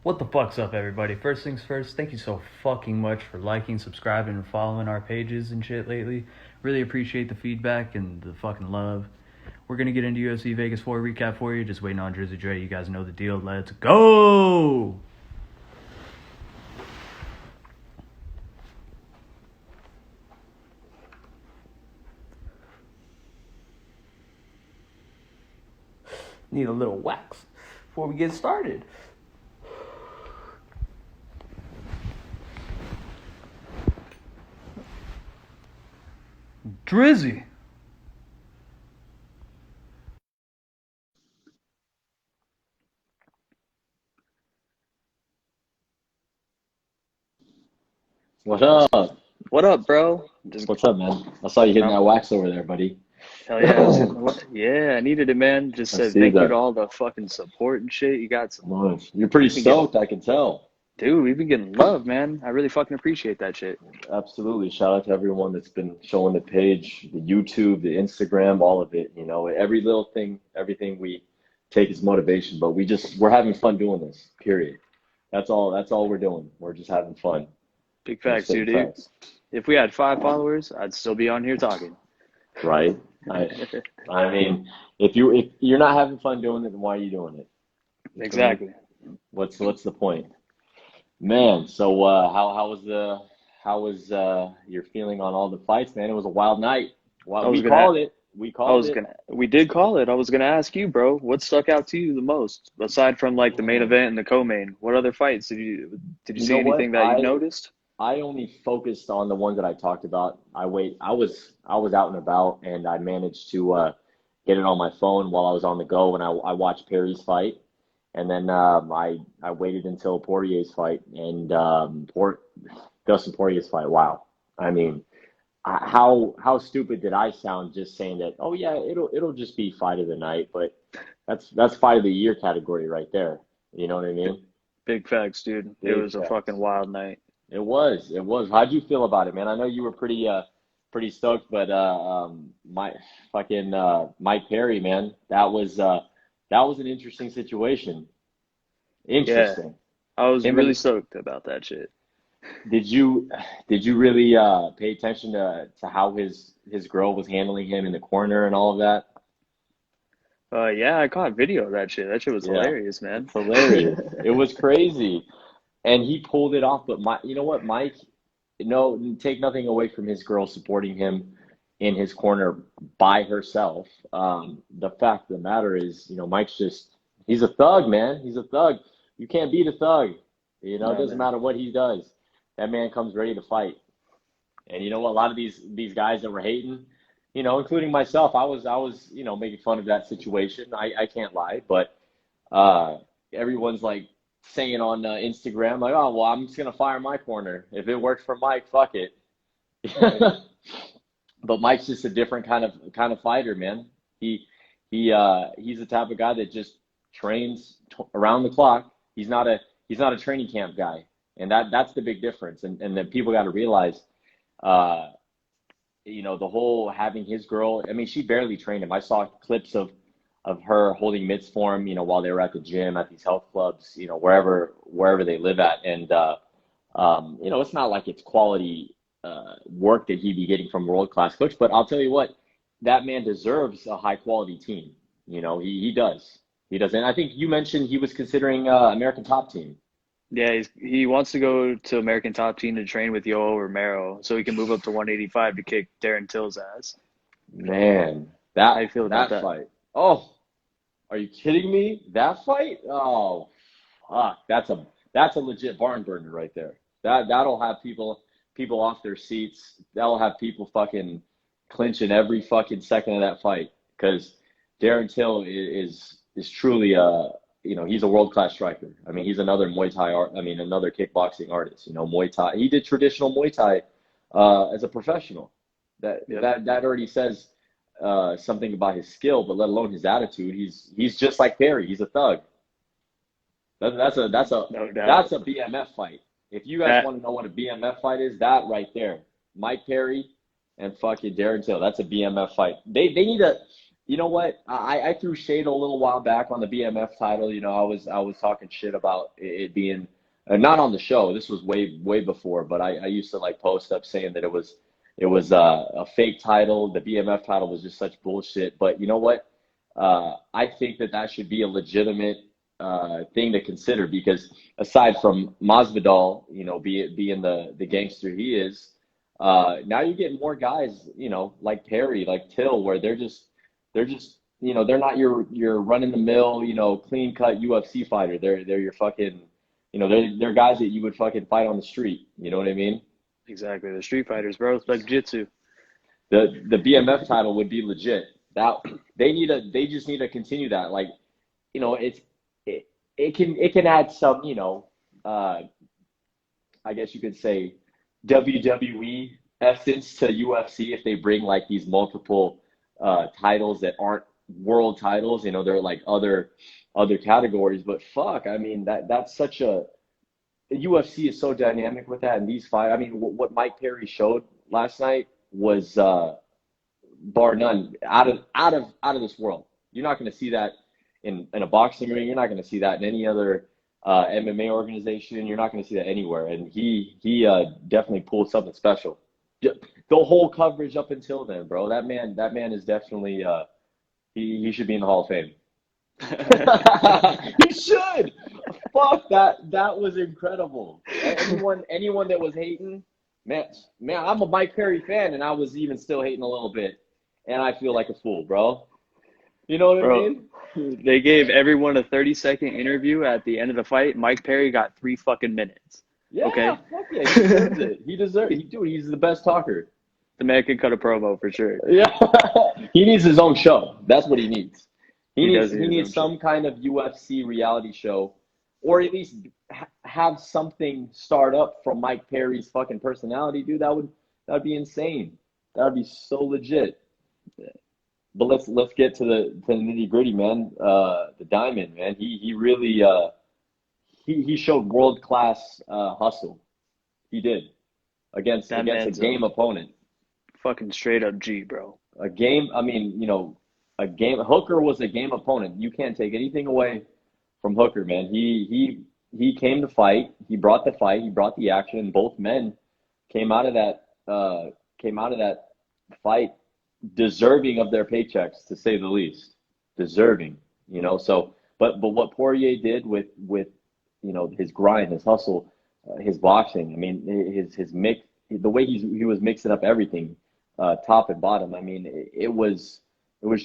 What the fuck's up, everybody? First things first, thank you so fucking much for liking, subscribing, and following our pages and shit lately. Really appreciate the feedback and the fucking love. We're gonna get into UFC Vegas 4 recap for you. Just waiting on Drizzy Dre. You guys know the deal. Let's go! Need a little wax before we get started. Drizzy. What up? What up, bro? Just What's up, man? I saw you hitting that no, wax over there, buddy. hell yeah, I was hitting yeah, I needed it, man. Just I said see thank you to that. all the fucking support and shit. You got some. Nice. You're pretty We've been getting, stoked, I can tell. dude. We've been getting love, man. I really fucking appreciate that shit. Absolutely. Shout out to everyone that's been showing the page, the YouTube, the Instagram, all of it. You know, every little thing, everything we take as motivation, but we're having fun doing this, period. That's all we're doing. We're just having fun. Big We're facts, spitting dude. facts. If we had 5 followers, I'd still be on here talking. Right? I I mean, if you're not having fun doing it, then why are you doing it? You feel me? Exactly. What's the point? Man, so how was your feeling on all the fights, man? It was a wild night. I Well, was we gonna, called it. We I called was it. gonna, we did call it. I was gonna ask you, bro. What stuck out to you the most, aside from like the main Man, event and the co-main? What other fights did you you know see what? anything that you I noticed? I only focused on the ones that I talked about. I was out and about, and I managed to get it on my phone while I was on the go, and I watched Perry's fight, and then I waited until Poirier's fight, and Dustin Poirier's fight. Wow, I mean, how stupid did I sound just saying that? Oh yeah, it'll just be fight of the night, but that's fight of the year category right there. You know what I mean? Big facts, dude. It Big was a fucking facts. wild night. It was. It was. How'd you feel about it, man? I know you were pretty stoked, but my fucking Mike Perry, man, that was an interesting situation. Yeah, Interesting. I was Him really and stoked about that shit. did you did you really pay attention to how his girl was handling him in the corner and all of that? Yeah, I caught video of that shit. That shit was Yeah, hilarious, man. it's hilarious. It was crazy, and he pulled it off. But you know what, Mike? No, take nothing away from his girl supporting him in his corner by herself. The fact of the matter is, Mike's he's a thug, man. He's a thug. You can't beat a thug. It No, doesn't man. matter what he does. That man comes ready to fight. And you know what? A lot of these guys that were hating, including myself, I was making fun of that situation. I can't lie, but uh, everyone's like saying on Instagram, like, oh well, I'm just gonna fire my corner. If it works for Mike, fuck it. Right. But Mike's just a different kind of fighter, man. He's the type of guy that just trains around the clock. He's not a training camp guy, and that's the big difference. And then people got to realize, uh, the whole having his girl. I mean, she barely trained him. I saw clips of her holding mitts for him, while they were at the gym, at these health clubs, wherever they live at, and it's not like it's quality work that he'd be getting from a world class coach. But I'll tell you what, that man deserves a high quality team. He does. He does. And I think you mentioned he was considering American Top Team. Yeah, he wants to go to American Top Team to train with Yoel Romero so he can move up to 185 to kick Darren Till's ass. Man, How you feel about that that? fight. Oh, are you kidding me? That fight? Oh, fuck. That's a legit barn burner right there. That'll have people off their seats. That'll have people fucking clinching every fucking second of that fight because Darren Till is truly he's a world class striker. I mean, he's another Muay Thai art. I mean, another kickboxing artist. Muay Thai. He did traditional Muay Thai as a professional. That Yep. that that already says something about his skill, but let alone his attitude. He's just like Perry. He's a thug. That's a that's a No doubt. that's a BMF fight. If you guys That want to know what a BMF fight is, that right there, Mike Perry and fucking Darren Till. That's a BMF fight. They need a You know what? I threw shade a little while back on the BMF title. You know, I was talking shit about it being not on the show. This was way before, but I used to like post up saying that it was a fake title. The BMF title was just such bullshit. But you know what? I think that should be a legitimate thing to consider because aside from Masvidal, you know, being the gangster he is, now you're getting more guys, you know, like Perry, like Till, where they're just you know they're not your run in the mill, you know, clean cut UFC fighter. They're your fucking, you know, they're guys that you would fucking fight on the street. You know what I mean? Exactly. The Street Fighters, bro. It's like jiu-jitsu. The BMF title would be legit. That they just need to continue that. Like, you know, it can add some, you know, I guess you could say WWE essence to UFC if they bring like these multiple titles that aren't world titles. You know, they're like other categories. But fuck, I mean that's such a the UFC is so dynamic with that, and these five. I mean, what Mike Perry showed last night was bar none out of this world. You're not going to see that in a boxing ring. You're not going to see that in any other MMA organization. You're not going to see that anywhere. And he definitely pulled something special. The whole coverage up until then, bro. That man is definitely he should be in the Hall of Fame. He should. Fuck that was incredible. Anyone that was hating, man, I'm a Mike Perry fan, and I was even still hating a little bit, and I feel like a fool, bro. You know what I mean? They gave everyone a 30-second interview at the end of the fight. Mike Perry got 3 fucking minutes. Yeah, okay? Fuck yeah, he deserves it. He deserves it. He's the best talker. The man can cut a promo for sure. Yeah, he needs his own show. That's what he needs. He needs some kind of UFC reality show, or at least have something start up from Mike Perry's fucking personality, dude. That would be insane. That would be so legit. But let's get to the nitty gritty, man. The Diamond, man. He really he showed world class hustle. He did against a game opponent. Fucking straight up G, bro. A game. I mean, you know. Hooker was a game opponent. You can't take anything away from Hooker, man. He came to fight. He brought the fight. He brought the action. And both men came out of that fight deserving of their paychecks, to say the least. Deserving, you know. So, but what Poirier did with you know his grind, his hustle, his boxing. I mean, his mix, the way he was mixing up everything, top and bottom. I mean, it was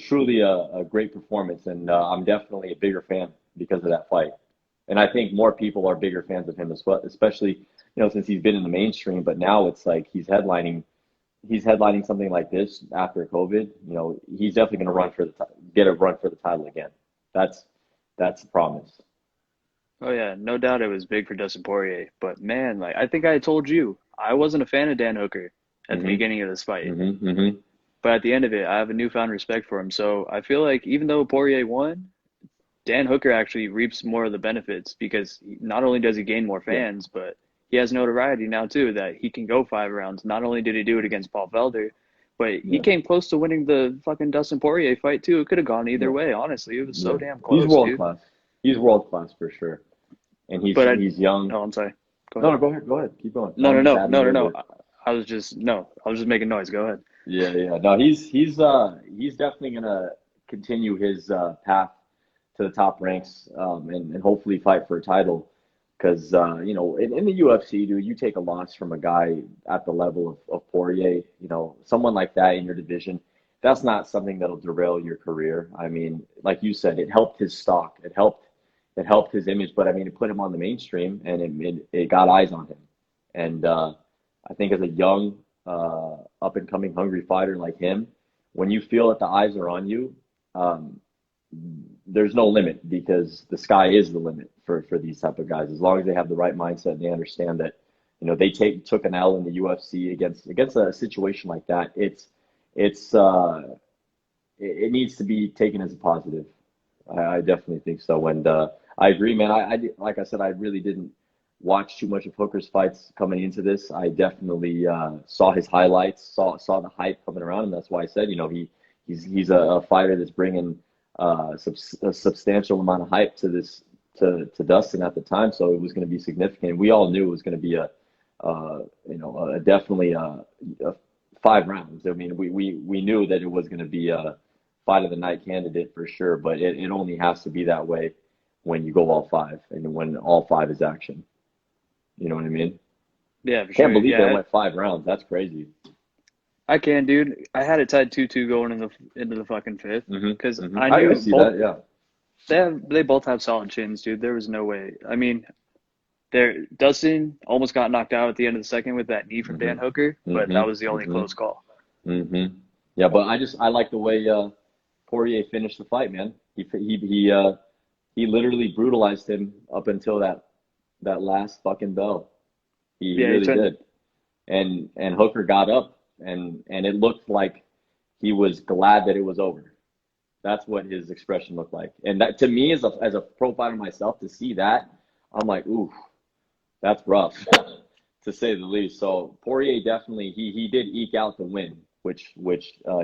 truly a great performance, and I'm definitely a bigger fan because of that fight. And I think more people are bigger fans of him as well, especially, you know, since he's been in the mainstream. But now it's like he's headlining something like this after COVID. You know, he's definitely going to get a run for the title again. That's a promise. Oh yeah, no doubt it was big for Dustin Poirier. But man, like I think I told you, I wasn't a fan of Dan Hooker at the beginning of this fight. But at the end of it, I have a newfound respect for him. So I feel like even though Poirier won, Dan Hooker actually reaps more of the benefits because not only does he gain more fans, but he has notoriety now too that he can go 5 rounds. Not only did he do it against Paul Felder, but he came close to winning the fucking Dustin Poirier fight too. It could have gone either way, honestly. It was so damn close. He's world class. He's world class for sure. And he's young. Oh, I'm sorry. No, go ahead. Keep going. No. I was just making noise. Go ahead. Yeah. No, he's definitely gonna continue his path to the top ranks, and hopefully fight for a title. Because you know, in the UFC, dude, you take a loss from a guy at the level of Poirier, you know, someone like that in your division, that's not something that'll derail your career. I mean, like you said, it helped his stock, it helped his image, but I mean, it put him on the mainstream, and it got eyes on him. And I think as a young, up and coming, hungry fighter like him, when you feel that the eyes are on you, there's no limit, because the sky is the limit for these type of guys. As long as they have the right mindset and they understand that, you know, they took an L in the UFC against a situation like that. It needs to be taken as a positive. I definitely think so. And I agree, man. Like I said, I really didn't watch too much of Hooker's fights coming into this. I definitely saw his highlights, saw the hype coming around him. That's why I said, you know, he He's a fighter that's bringing a substantial amount of hype to to Dustin at the time, so it was going to be significant. We all knew it was going to be definitely a 5 rounds. I mean, we knew that it was going to be a fight of the night candidate for sure, but it only has to be that way when you go all 5 and when all 5 is action. You know what I mean? Yeah, for Can't sure. believe Yeah, they went 5 rounds. That's crazy. I can, dude. I had it tied 2-2 going into the fucking fifth because I I knew see both that. they both have solid chins, dude. There was no way. I mean, Dustin almost got knocked out at the end of the second with that knee from Dan Hooker, but that was the only close call. Yeah, but I like the way Poirier finished the fight, man. He literally brutalized him up until that last fucking bell. He really did. And Hooker got up and it looked like he was glad that it was over. That's what his expression looked like. And that, to me, as a pro fighter myself, to see that, I'm like, ooh, that's rough, to say the least. So Poirier definitely he did eke out the win, which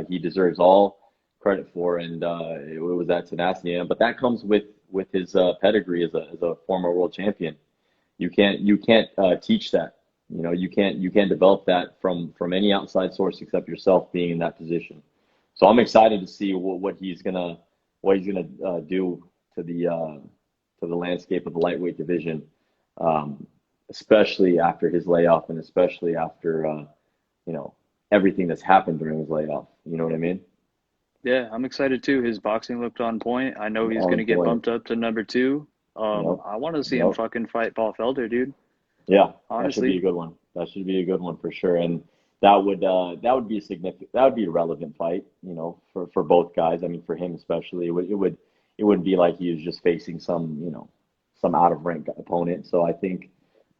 he deserves all credit for, and it was that tenacity. But that comes with his pedigree as a former world champion. You can't teach that. You know, you can't develop that from any outside source except yourself being in that position. So I'm excited to see what he's gonna do to the landscape of the lightweight division, especially after his layoff and especially after everything that's happened during his layoff. You know what I mean? Yeah, I'm excited too. His boxing looked on point. I know he's gonna get bumped up to number 2. I want to see him fucking fight Paul Felder, dude. Yeah, honestly, that should be a good one. That should be a good one for sure. And that would be a relevant fight, for both guys. I mean, for him especially, it wouldn't be like he was just facing some out of rank opponent. So I think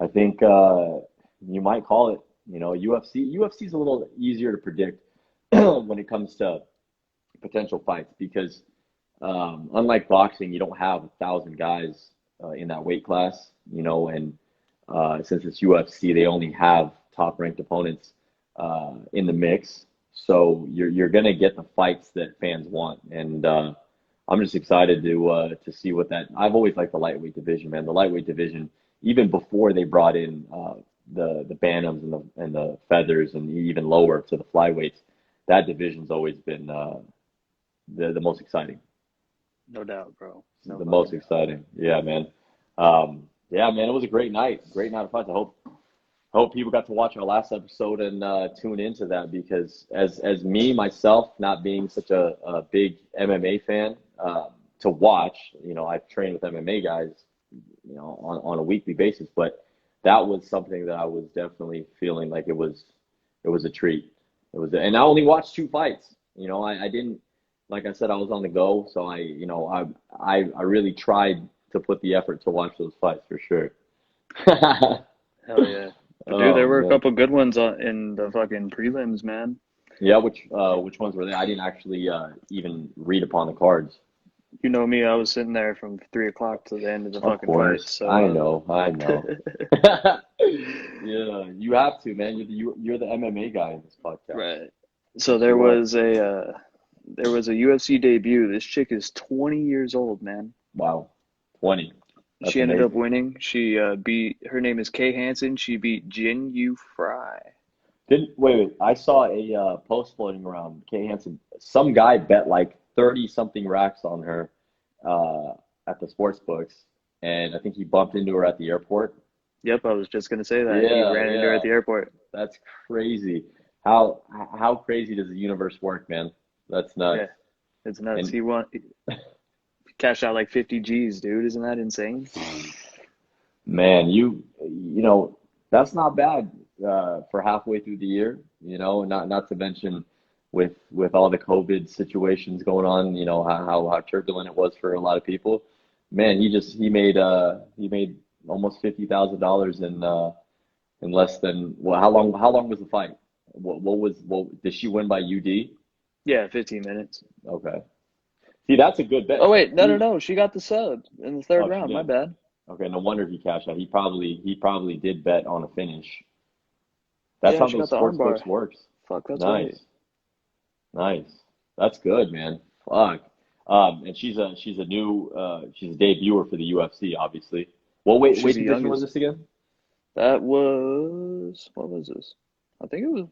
you might call it, UFC is a little easier to predict when it comes to potential fights because unlike boxing, you don't have 1,000 guys in that weight class, and since it's UFC, they only have top-ranked opponents in the mix. So you're gonna get the fights that fans want, and I'm just excited to see what that. I've always liked the lightweight division, man. The lightweight division, even before they brought in the bantams and the feathers and even lower to the flyweights, that division's always been the most exciting. No doubt, bro. The most exciting. Yeah, man. Yeah, man, it was a great night. Great night of fights. I hope people got to watch our last episode and tune into that because as me, myself, not being such a big MMA fan, to watch, I've trained with MMA guys, on a weekly basis, but that was something that I was definitely feeling like it was a treat. And I only watched 2 fights. I didn't, like I said, I was on the go, so I really tried to put the effort to watch those fights for sure. Hell yeah. Dude, there were a couple good ones in the fucking prelims, man. Yeah, which ones were they? I didn't actually even read upon the cards. You know me, I was sitting there from 3 o'clock to the end of the fucking fight. So I know. Yeah, you have to, man. You're the MMA guy in this podcast, right? So there was a UFC debut. This chick is 20 years old, man. Wow, 20. That's she ended amazing. up winning. She her name is Kay Hansen. She beat Jin Yu Fry. Wait. I saw a post floating around. Kay Hansen. Some guy bet like 30-something racks on her at the sports books, and I think he bumped into her at the airport. Yep, I was just gonna say that. Yeah, he ran into her at the airport. That's crazy. How crazy does the universe work, man? That's nuts. Yeah, it's nuts. He cashed out like 50 G's, dude. Isn't that insane? Man, that's not bad for halfway through the year. Not to mention with all the COVID situations going on. How turbulent it was for a lot of people. Man, he made almost $50,000 in less than how long was the fight? What did she win by UD? Yeah, 15 minutes. Okay. See, that's a good bet. Oh wait, no. She got the sub in the third round. My bad. Okay, no wonder he cashed out. He probably did bet on a finish. That's how those sports books works. Fuck, that's nice. right. Nice. That's good, man. Fuck. And she's a debuter for the UFC, obviously. What She's weight the division was youngest. this again? That was what was this? I think it was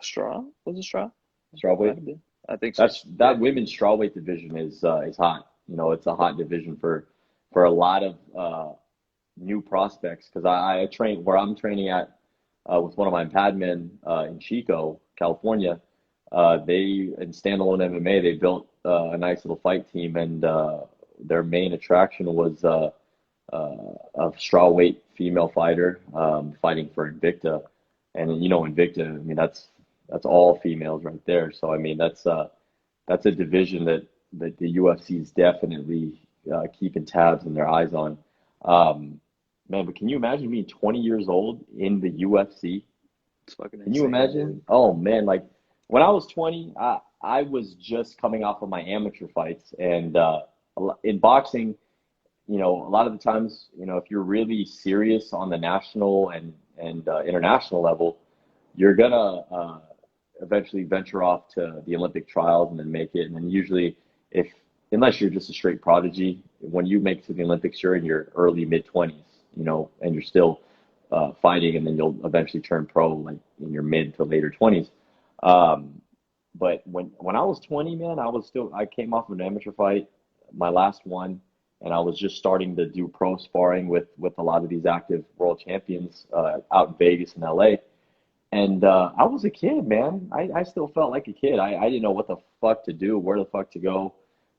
straw. Was it straw? Might Strawweight. have been. I think so. Yeah. That women's strawweight division is hot. You know, it's a hot division for a lot of new prospects because I train where I'm training at with one of my padmen in Chico, California. They in standalone MMA they built a nice little fight team, and their main attraction was a strawweight female fighter fighting for Invicta, and you know Invicta. I mean that's all females right there. So I mean that's a division that the UFC is definitely keeping tabs and their eyes on. Man, but can you imagine being 20 years old in the UFC? It's fucking Can you insane, imagine? dude. Oh man, like when I was 20, I was just coming off of my amateur fights, and in boxing, you know, a lot of the times, you know, if you're really serious on the national and international level, you're gonna eventually venture off to the Olympic trials and then make it. And then usually, if unless you're just a straight prodigy, when you make it to the Olympics, you're in your early mid 20s, you know, and you're still fighting, and then you'll eventually turn pro like in your mid to later 20s. Um, but when I was 20, man, I came off of an amateur fight, my last one, and I was just starting to do pro sparring with a lot of these active world champions out in Vegas and LA. And I was a kid, man. I still felt like a kid. I didn't know what the fuck to do, where the fuck to go.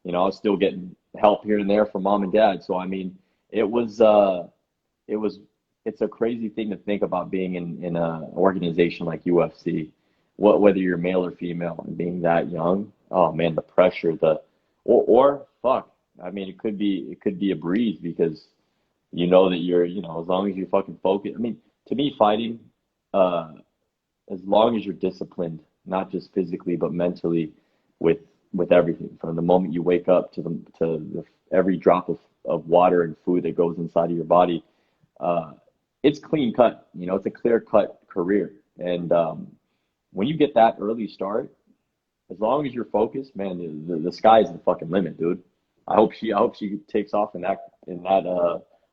You know, I was still getting help here and there from mom and dad. So I mean, it was it was it's a crazy thing to think about being in an organization like UFC, whether you're male or female, and being that young. Oh man, the pressure, or fuck. I mean, it could be a breeze because you know that you know, as long as you fucking focus. I mean, to me, fighting, uh, as long as you're disciplined, not just physically but mentally, with everything from the moment you wake up to every drop of water and food that goes inside of your body, uh, it's clean cut. You know, it's a clear cut career, and when you get that early start, as long as you're focused, man, the sky's the fucking limit, dude. I hope she takes off in that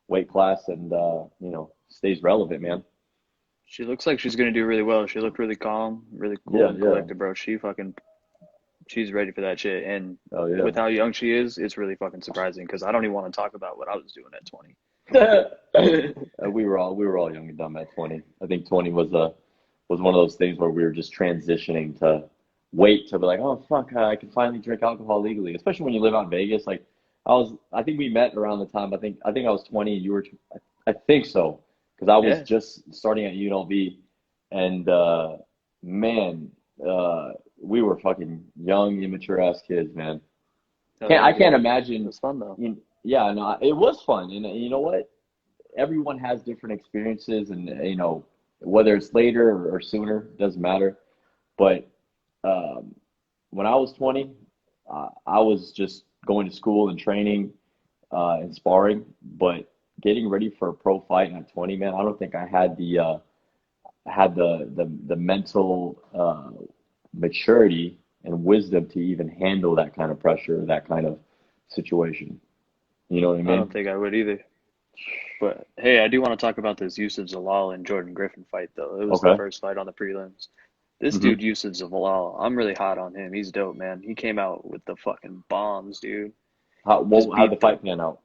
weight class and you know, stays relevant, man. She looks like she's gonna do really well. She looked really calm, really cool Yeah, and yeah. collected, bro. She's ready for that shit. And Oh with how young she is, it's really fucking surprising because I don't even want to talk about what I was doing at 20. yeah. We were all young and dumb at 20. I think 20 was one of those things where we were just transitioning to wait to be like, oh fuck, I can finally drink alcohol legally. Especially when you live out in Vegas. Like I think we met around the time. I think I was 20 and you were. I think so because I was Yeah. just starting at UNLV, and man, we were fucking young, immature ass kids, man. Oh yeah, I can't dude. It imagine. was fun though. Yeah, no, it was fun, and you know what? Everyone has different experiences, and you know, whether it's later or sooner, doesn't matter. But um, when I was 20, I was just going to school and training and sparring. But getting ready for a pro fight at 20, man, I don't think I had the mental maturity and wisdom to even handle that kind of pressure, that kind of situation. You know what I I mean? don't think I would either. But hey, I do want to talk about this Yusuf Zalal and Jordan Griffin fight though. It was the Okay. first fight on the prelims. This hmm dude Yusuf Zalal, I'm really hot on him. He's dope, man. He came out with the fucking bombs, dude. Just How'd the beat the fight pan out?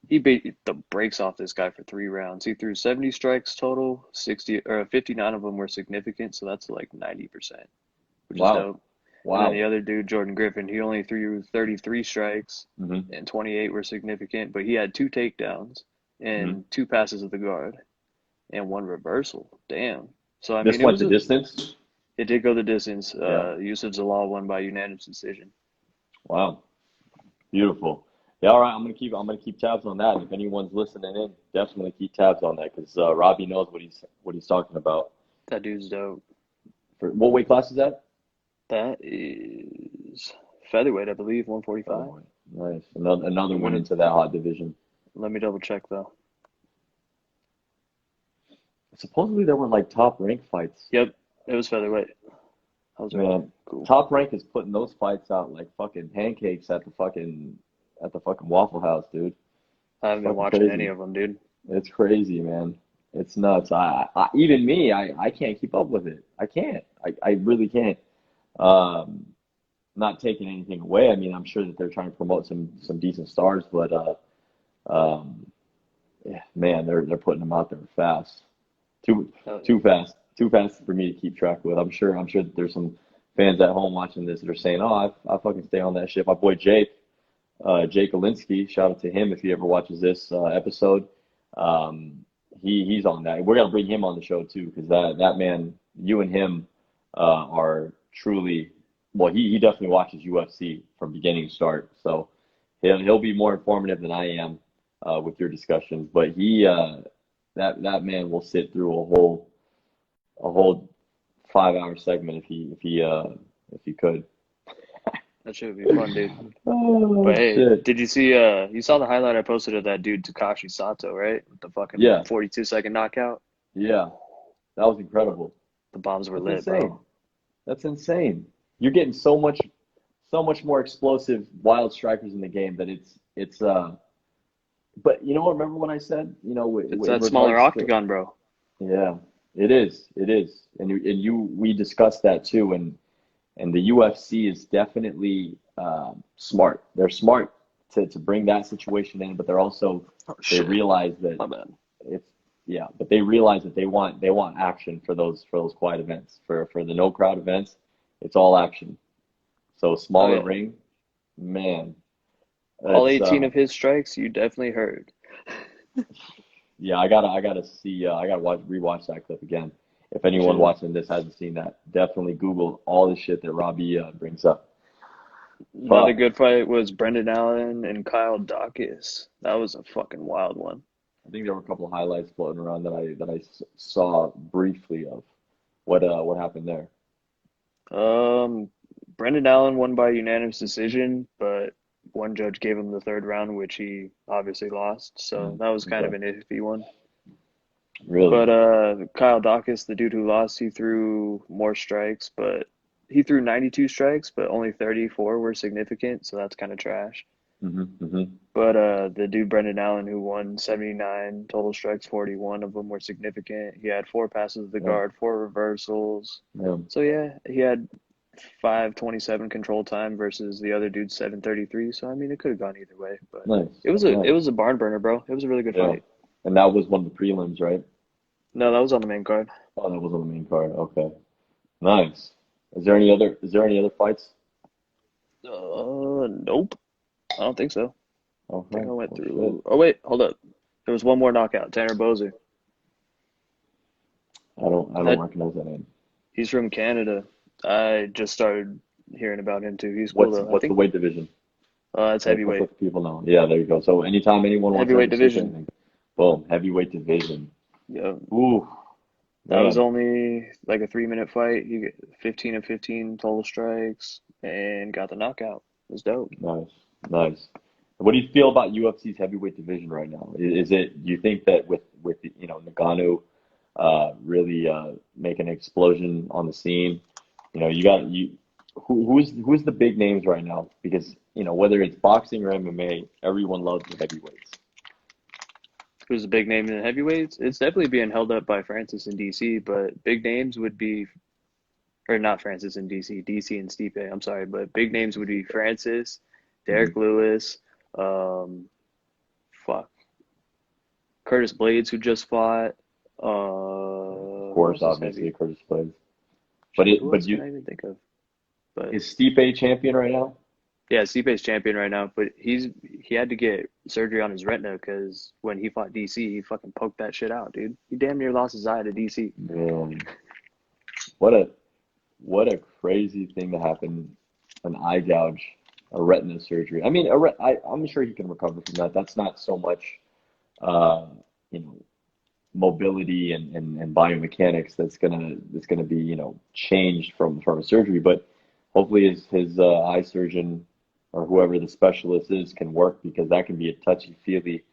he beat the brakes off this guy for 3 rounds. He threw 70 strikes total, 60 or 59 of them were significant, so that's like 90%, which is Wow. dope. And then the Wow. other dude, Jordan Griffin, he only threw 33 strikes hmm and 28 were significant, but he had two takedowns hmm and two passes of the guard and one reversal. Damn. So I This mean, went the distance? it did go the distance. Yeah. Yusuf Zalal won by unanimous decision. Wow. Beautiful. Yeah, all right. I'm gonna keep tabs on that. If anyone's listening in, definitely keep tabs on that because Robbie knows what he's talking about. That dude's dope. For what weight class is that? That is featherweight, I believe, 145. Oh, nice. Another The one winner. into that hot division. Let me double check though. Supposedly there were like top rank fights. Yep, it was featherweight. That was really Man, cool. Top Rank is putting those fights out like fucking pancakes at the fucking Waffle House, dude. I It's haven't been fucking watching any crazy. of them, dude. It's crazy, man. It's nuts. Even me, I can't keep up with it. I can't. I really can't. Um, Not taking anything away. I mean, I'm sure that they're trying to promote some decent stars, but um, yeah, man, they're putting them out there fast. Too Uh, too fast for me to keep track with. I'm sure that there's some fans at home watching this that are saying, "Oh, I fucking stay on that shit." My boy Jake Alinsky, shout out to him if he ever watches this episode. Um, he's on that. We're gonna bring him on the show too, because that man, you and him, are truly. Well, he definitely watches UFC from beginning to start, so he'll be more informative than I am with your discussions. But that man will sit through a whole 5 hour segment if he could. that should be fun, dude. Oh But hey, shit! did you see? You saw the highlight I posted of that dude Takashi Sato, right? With the fucking Yeah, 42-second knockout. yeah, that was incredible. The bombs were That's lit, insane. bro. That's insane. You're getting so much more explosive, wild strikers in the game that it's. But you know what? Remember when I said, It's in that smaller regards to, octagon, bro. yeah, it is, and we discussed that too, and the UFC is definitely smart. They're smart to bring that situation in, but Oh they shit, realize that my bad. it's yeah, but they realize that they want action for those quiet events. For the no crowd events, it's all action. So Oh smaller yeah, ring, man, all that's 18 of his strikes you definitely heard. yeah. I gotta rewatch that clip again. If You anyone should. watching this hasn't seen that, definitely Google all the shit that Robbie brings up. Another Fuck. good fight was Brendan Allen and Kyle Dawkins. That was a fucking wild one. I think there were a couple of highlights floating around that I saw briefly of what happened there. Um, Brendan Allen won by unanimous decision, but one judge gave him the third round, which he obviously lost. So that was kind of Okay. an iffy one. Really? But Kyle Dawkins, the dude who lost, he threw more strikes, but he threw 92 strikes, but only 34 were significant, so that's kind of trash. Hmm. But the dude Brendan Allen who won 79 total strikes, 41 of them were significant. He had four passes to the Yeah. guard, four reversals. Yeah. So yeah, he had 5:27 control time versus the other dude's 7:33. So I mean, it could have gone either way, but Nice. it Nice. was a barn burner, bro. It was a really good Yeah. fight. And that was one of the prelims, right? No, that was on the main card. Oh, that was on the main card. Okay. Nice. Is there any other fights? Nope. I don't think so. I think Okay. I went Well, shit. through. Oh wait, hold up. There was one more knockout. Tanner Boser. I don't That recognize that name. he's from Canada. I just started hearing about him too. He's cool What's though. I what's the think weight division? it's Let's heavyweight. let the people know. Yeah, there you go. So anytime anyone wants to Heavyweight ever search division. anything, boom, heavyweight division. Yeah, Ooh, that was man, only like a 3 minute fight. He got 15 of 15 total strikes and got the knockout. It was dope. nice, nice. What do you feel about UFC's heavyweight division right now? Is it? Do you think that with Ngannou really making an explosion on the scene? You got you. Who's the big names right now? Because whether it's boxing or MMA, everyone loves the heavyweights. Who's a big name in the heavyweights? It's definitely being held up by Francis in DC, but big names would be, or not Francis in DC, DC and Stipe. I'm sorry, but big names would be Francis, Hmm. Derek Lewis, um, fuck, Curtis Blades, who just fought. Of Who course, else is obviously, heavy? Curtis Blades. But Shit, it, who but else can you I even think of? But is Stipe champion right now? yeah, Stipe's champion right now, but he had to get surgery on his retina because when he fought DC, he fucking poked that shit out, dude. He damn near lost his eye to DC. Man, what a what a crazy thing to happen. An eye gouge, a retina surgery. I mean, I'm sure he can recover from that. That's not so much, uh, you know, mobility and biomechanics that's gonna be changed from a surgery. But hopefully his eye surgeon or whoever the specialist is can work, because that can be a touchy feely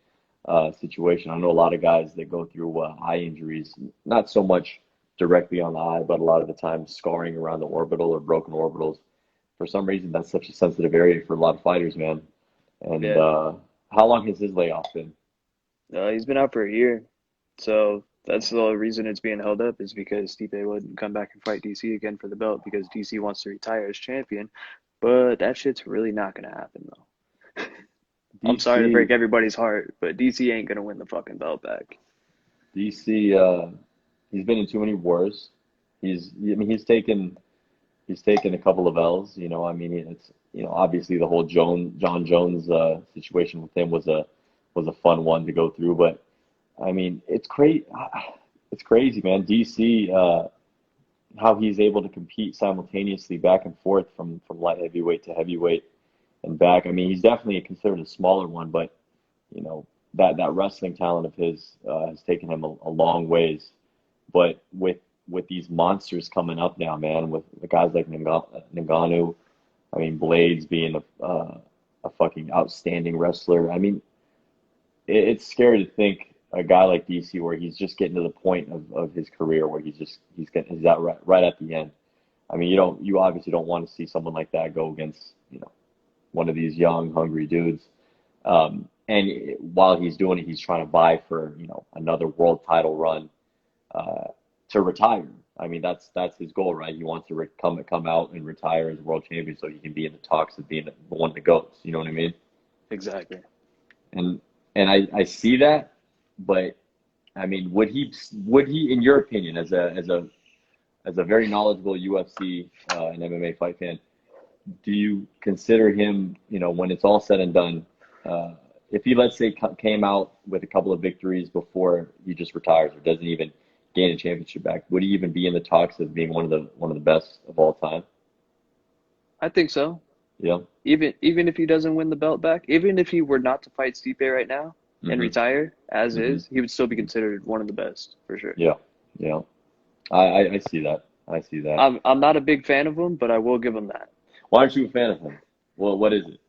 situation. I know a lot of guys that go through eye injuries, not so much directly on the eye, but a lot of the time scarring around the orbital or broken orbitals. For some reason, that's such a sensitive area for a lot of fighters, man. And Yeah. how long has his layoff been? He's been out for a year. So that's the reason it's being held up is because Stipe wouldn't come back and fight DC again for the belt because DC wants to retire as champion. But that shit's really not going to happen, though. I'm sorry to break DC, everybody's heart, but DC ain't going to win the fucking belt back. DC, he's been in too many wars. I mean, he's taken a couple of L's. You know, I mean, it's obviously the whole John Jones situation with him was a fun one to go through. But I mean, it's crazy, man. DC, how he's able to compete simultaneously back and forth from light heavyweight to heavyweight and back. I mean, he's definitely considered a smaller one, but you know that wrestling talent of his has taken him a long ways. But with these monsters coming up now, man, with the guys like Ngannou, I mean, Blades being a fucking outstanding wrestler. I mean, it's scary to think a guy like DC where he's just getting to the point of his career where he's at right at the end. I mean, you obviously don't want to see someone like that go against one of these young, hungry dudes. While he's doing it, he's trying to buy for another world title run to retire. I mean, that's his goal, right? He wants to come out and retire as a world champion so he can be in the talks of being one of the GOATs. You know what I mean? Exactly. And I see that, but I mean, would he, in your opinion, as a very knowledgeable UFC and MMA fight fan, do you consider him, when it's all said and done, if he, let's say, came out with a couple of victories before he just retires or doesn't even gain a championship back, would he even be in the talks of being one of the best of all time? I think so. Yeah. Even if he doesn't win the belt back, even if he were not to fight Stipe right now and retire as is, he would still be considered one of the best for sure. Yeah. Yeah. I see that. I see that. I'm not a big fan of him, but I will give him that. Why aren't you a fan of him? Well, what is it?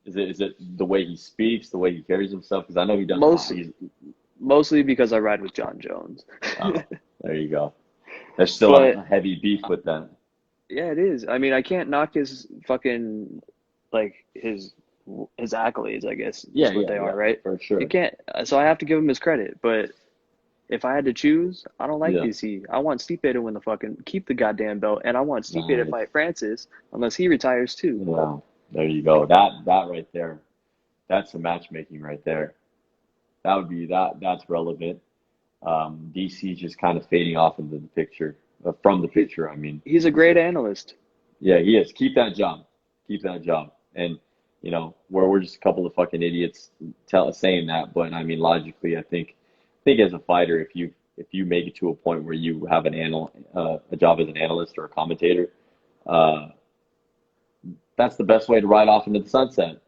Is it the way he speaks, the way he carries himself? Because I know he does. Mostly because I ride with John Jones. Oh, there you go. There's still a heavy beef with that. Yeah, it is. I mean, I can't knock his fucking his accolades, I guess. Yeah, is what they are, right? For sure. You can't. So I have to give him his credit. But if I had to choose, I don't like DC. I want Stipe to win keep the goddamn belt, and I want Stipe to fight Francis unless he retires too. Wow. There you go. That right there, that's the matchmaking right there. That would be that's relevant. DC's just kind of fading off into the picture, from the picture, I mean. He's a great analyst. Yeah, he is. Keep that job. And, we're just a couple of fucking idiots saying that. But, I mean, logically, I think as a fighter, if you make it to a point where you have a job as an analyst or a commentator, that's the best way to ride off into the sunset.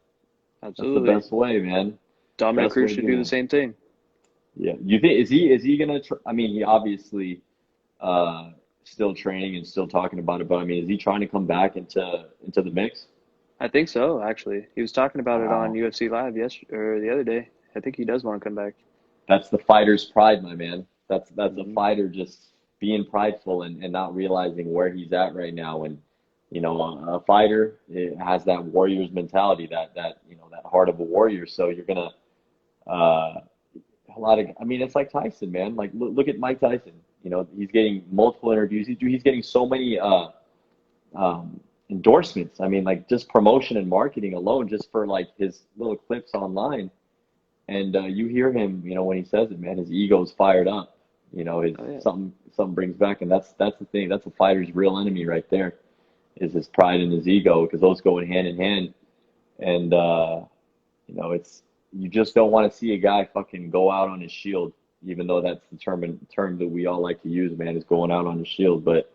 Absolutely. That's the best way, man. Dominic Cruz should do the same thing. Yeah. You think is he gonna? I mean, he obviously still training and still talking about it, but I mean, is he trying to come back into the mix? I think so. Actually, he was talking about it on UFC Live the other day. I think he does want to come back. That's the fighter's pride, my man. That's a fighter just being prideful and not realizing where he's at right now. And a fighter has that warrior's mentality, that heart of a warrior. So you're gonna it's like Tyson, man. Like look at Mike Tyson. He's getting multiple interviews. He's getting so many endorsements. I mean, like just promotion and marketing alone, just for like his little clips online. And you hear him, when he says it, man, his ego's fired up. Something brings back, and that's the thing. That's a fighter's real enemy right there, is his pride and his ego, because those go hand in hand. And it's, you just don't want to see a guy fucking go out on his shield, even though that's the term that we all like to use, man, is going out on his shield. But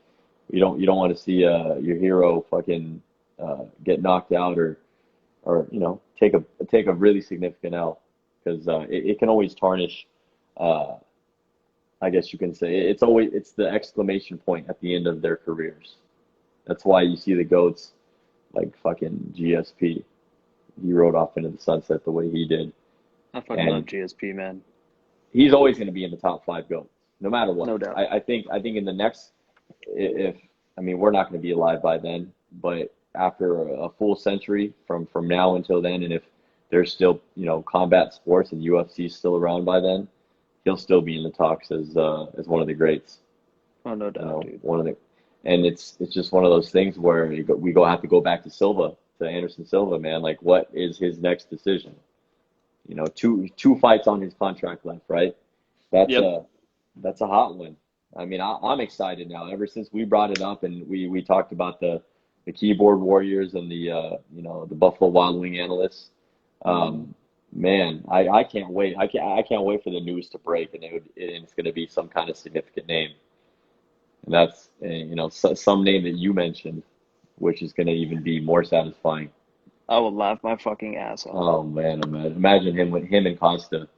you don't want to see your hero fucking get knocked out or take a really significant L, because it can always tarnish. I guess you can say it's the exclamation point at the end of their careers. That's why you see the GOATs like fucking GSP. He rode off into the sunset the way he did. I fucking love GSP, man. He's always going to be in the top 5 GOATs. no matter what. No doubt. I think in the next, if I mean we're not going to be alive by then, but after a full century from now until then, and if there's still combat sports and UFC is still around by then, he'll still be in the talks as one of the greats. Oh, no doubt, dude. And it's just one of those things where we have to go back to Anderson Silva, man. Like, what is his next decision? Two fights on his contract left, right? That's a hot one. I mean, I'm excited now. Ever since we brought it up and we talked about the keyboard warriors and the Buffalo Wild Wing analysts. Man, I can't wait. I can't wait for the news to break, and it's going to be some kind of significant name. And that's, some name that you mentioned, which is going to even be more satisfying. I would laugh my fucking ass off. Oh, man, imagine him and Costa.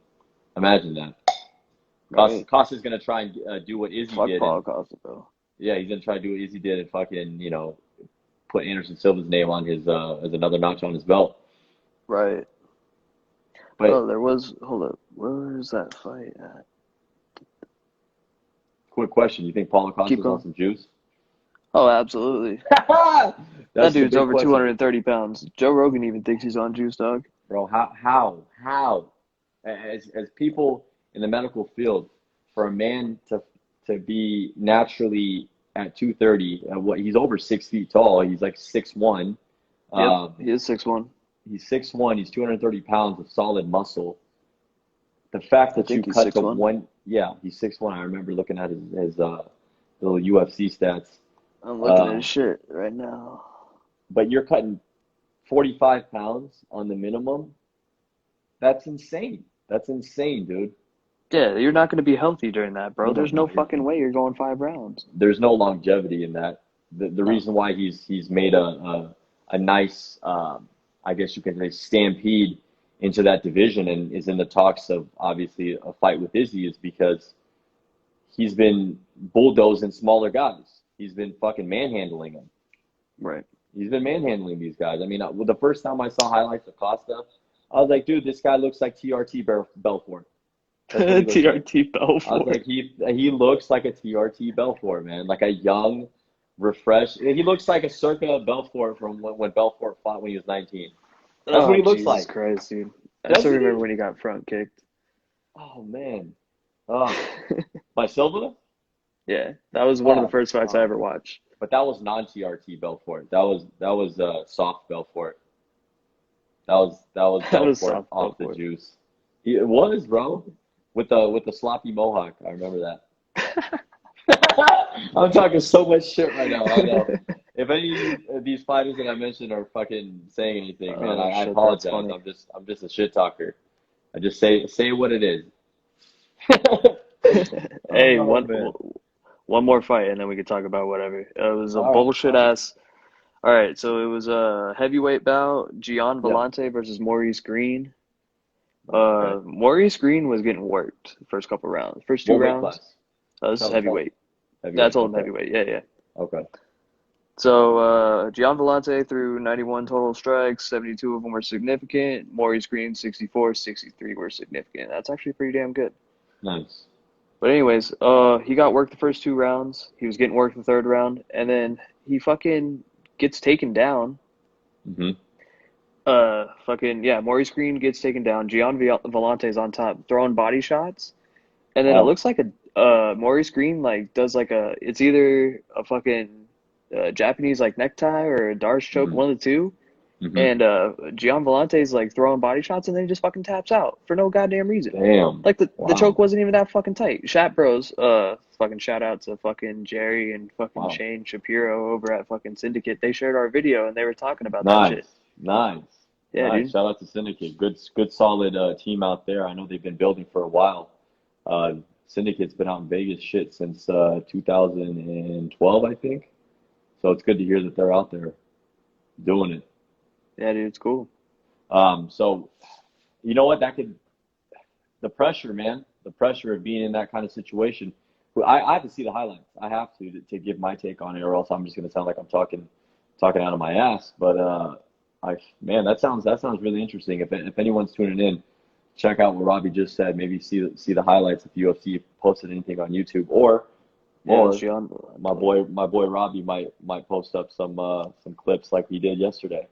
Imagine that. Right. Costa's going to try and do what Izzy did. Paul Costa, bro. Yeah, he's going to try to do what Izzy did and fucking, put Anderson Silva's name on his as another notch on his belt. Right. But hold up. Where's that fight at? Quick question. You think Paulo Costa's on some juice? Oh, absolutely. That dude's over 230 pounds. Joe Rogan even thinks he's on juice, dog. Bro, how? As people in the medical field, for a man to be naturally at 230, he's over 6 feet tall. He's like 6'1". Yep, he is 6'1". He's 6'1". He's 230 pounds of solid muscle. The fact that you cut to one, he's 6'1". I remember looking at his little UFC stats. I'm looking at his shit right now. But you're cutting 45 pounds on the minimum. That's insane. That's insane, dude. Yeah, you're not going to be healthy during that, bro. There's no fucking way you're going 5 rounds. There's no longevity in that. The reason why he's made a nice, I guess you can say, stampede into that division and is in the talks of obviously a fight with Izzy is because he's been bulldozing smaller guys. He's been fucking manhandling them. Right. He's been manhandling these guys. I mean, the first time I saw highlights of Costa, I was like, dude, this guy looks like TRT Belfort. TRT Belfort. I was like, he looks like a TRT Belfort, man. Like a young, refreshed. He looks like a circa Belfort from when Belfort fought when he was 19. That's what he looks like. Jesus Christ, dude. I still remember when he got front kicked. Oh, man. By Silva? Yeah, that was one of the first fights I ever watched. But that was non-TRT Belfort. That was soft Belfort. That was Belfort off the juice. It was, bro, with the sloppy mohawk. I remember that. I'm talking so much shit right now. I know. If any of these fighters that I mentioned are fucking saying anything, man, I apologize. I'm just a shit talker. I just say what it is. Hey, one more fight, and then we could talk about whatever. It was a bullshit ass. All right, so it was a heavyweight bout: Gian Vellante versus Maurice Green. Maurice Green was getting worked the first couple rounds. First 2 rounds. This is heavyweight. Yeah, I told him heavyweight. Yeah. Okay. So Gian Vellante threw 91 total strikes. 72 of them were significant. Maurice Green 64, 63 were significant. That's actually pretty damn good. Nice. But anyways, he got worked the first 2 rounds. He was getting worked the 3rd round, and then he fucking gets taken down. Maurice Green gets taken down. Gian Vellante's on top, throwing body shots, and then it looks like Maurice Green does it's either a fucking Japanese necktie or a Darce choke, one of the two. And Gian Vellante's throwing body shots, and then he just fucking taps out for no goddamn reason. Damn. The choke wasn't even that fucking tight. Shat Bros, fucking shout out to fucking Jerry and fucking Shane Shapiro over at fucking Syndicate. They shared our video and they were talking about that shit. Nice. Yeah, nice. Dude. Shout out to Syndicate. Good solid team out there. I know they've been building for a while. Syndicate's been out in Vegas shit since 2012, I think. So it's good to hear that they're out there doing it. Yeah, dude, it's cool. So, you know what? The pressure, man, the pressure of being in that kind of situation. I have to see the highlights. I have to give my take on it, or else I'm just going to sound like I'm talking out of my ass. But, man, that sounds really interesting. If anyone's tuning in, check out what Robbie just said. Maybe see the highlights if UFC posted anything on YouTube, or Yeah, my boy Robbie might post up some clips like he did yesterday.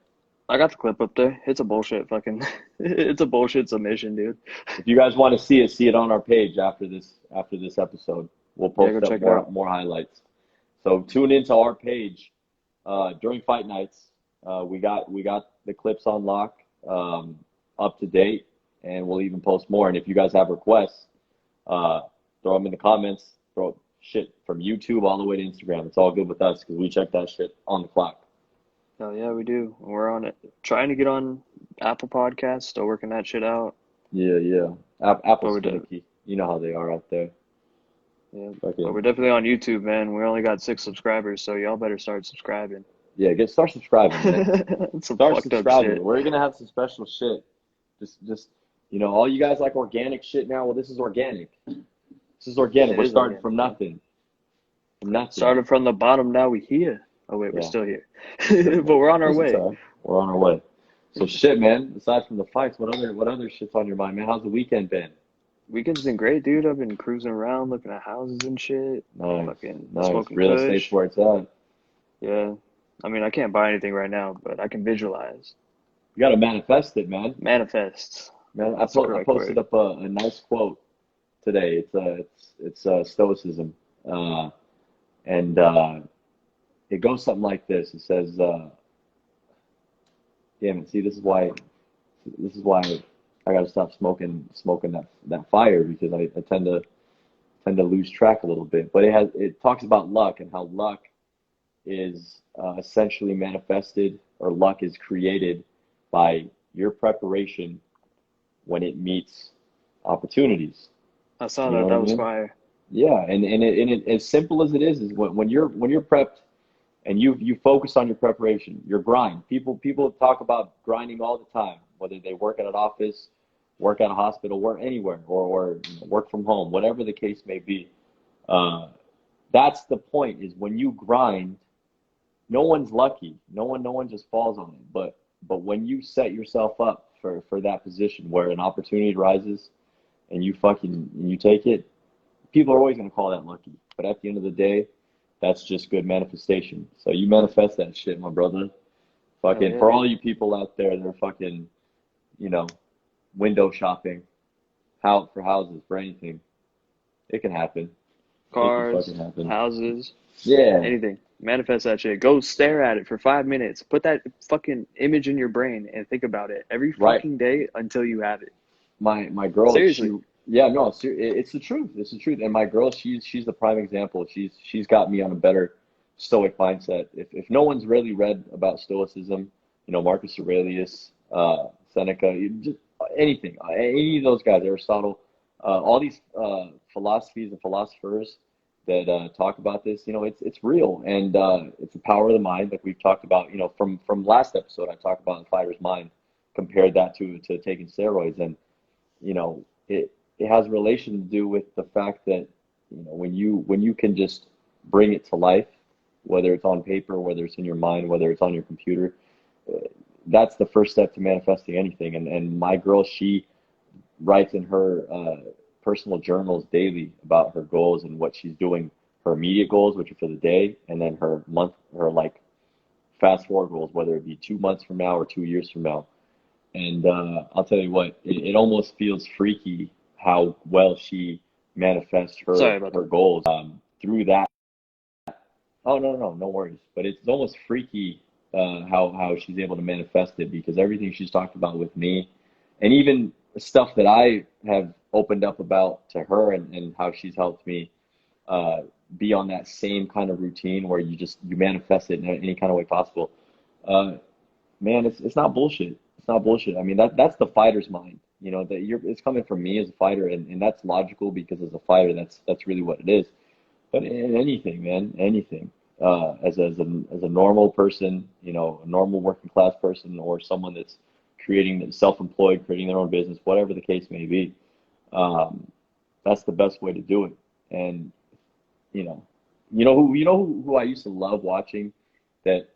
I got the clip up there. It's a bullshit fucking. It's a bullshit submission, dude. If you guys want to see it on our page after this episode. We'll Yeah, go post check up it out. more highlights. So tune into our page during fight nights. We got the clips on lock, up to date, and we'll even post more. And if you guys have requests, throw them in the comments. Throw shit from YouTube all the way to Instagram. It's all good with us because we check that shit on the clock. Oh yeah, we do. We're on it. Trying to get on Apple Podcasts. Still working that shit out. Yeah. But Apple's we're finicky. You know how they are out there. Yeah, Okay. but we're definitely on YouTube, man. We only got 6 subscribers, so y'all better start subscribing. Yeah, start subscribing, man. Some Start fucked up subscribing. shit. We're gonna have some special shit. Just all you guys like organic shit now. Well, this is organic. It We're is starting organic, from man. nothing. From nothing. Started from the bottom, now we here. Oh wait, we're Yeah. still here, but we're on our way. We're on our way. So shit, man. Aside from the fights, what other shit's on your mind, man? How's the weekend been? Weekend's been great, dude. I've been cruising around, looking at houses and shit. Nice. Smoking Real kush. estate's where it's at. Yeah, I mean, I can't buy anything right now, but I can visualize. You gotta manifest it, man. Manifest. Man, That's the I correct posted word. up a nice quote today. It's stoicism, and it goes something like this. It says, "Damn it! See, this is why I gotta stop smoking that fire because I tend to lose track a little bit." But it talks about luck and how luck is essentially manifested, or luck is created by your preparation when it meets opportunities. I saw You know that. what I That was mean? fire. Yeah, and it, as simple as it is when you're prepped and you focus on your preparation, your grind. People talk about grinding all the time, whether they work at an office, work at a hospital, work anywhere, or work from home, whatever the case may be. That's the point. Is when you grind, no one's lucky. No one just falls on it. But when you set yourself up for that position where an opportunity rises and you take it, people are always going to call that lucky. But at the end of the day, that's just good manifestation. So you manifest that shit, my brother. Fucking, yeah, for dude. all you people out there that are fucking, window shopping, for houses, for anything, it can happen. It can Cars, fucking happen. houses, Yeah. anything. Manifest that shit. Go stare at it for 5 minutes. Put that fucking image in your brain and think about it every Right. fucking day until you have it. My girl, Seriously. it's the truth. It's the truth. And my girl, she's the prime example. She's got me on a better stoic mindset. If no one's really read about stoicism, Marcus Aurelius, Seneca, just anything, any of those guys, Aristotle, all these philosophies and philosophers that talk about this, it's real, and it's the power of the mind, like we've talked about. From last episode, I talked about the fighter's mind, compared that to taking steroids, and it has a relation to do with the fact that when you can just bring it to life, whether it's on paper, whether it's in your mind, whether it's on your computer, that's the first step to manifesting anything. And my girl, she writes in her personal journals daily about her goals and what she's doing, her immediate goals, which are for the day, and then her like fast forward goals, whether it be 2 months from now or 2 years from now. And I'll tell you what, it almost feels freaky how well she manifests Sorry her about her that. goals through that. Oh, no worries. But it's almost freaky how she's able to manifest it, because everything she's talked about with me, and even stuff that I have opened up about to her, and how she's helped me be on that same kind of routine where you manifest it in any kind of way possible. Man, it's not bullshit. It's not bullshit. I mean, that's the fighter's mind. It's coming from me as a fighter, and that's logical, because as a fighter, that's really what it is. But in anything, man, anything. As a normal person, a normal working class person, or someone that's self-employed, creating their own business, whatever the case may be, that's the best way to do it. And who I used to love watching, that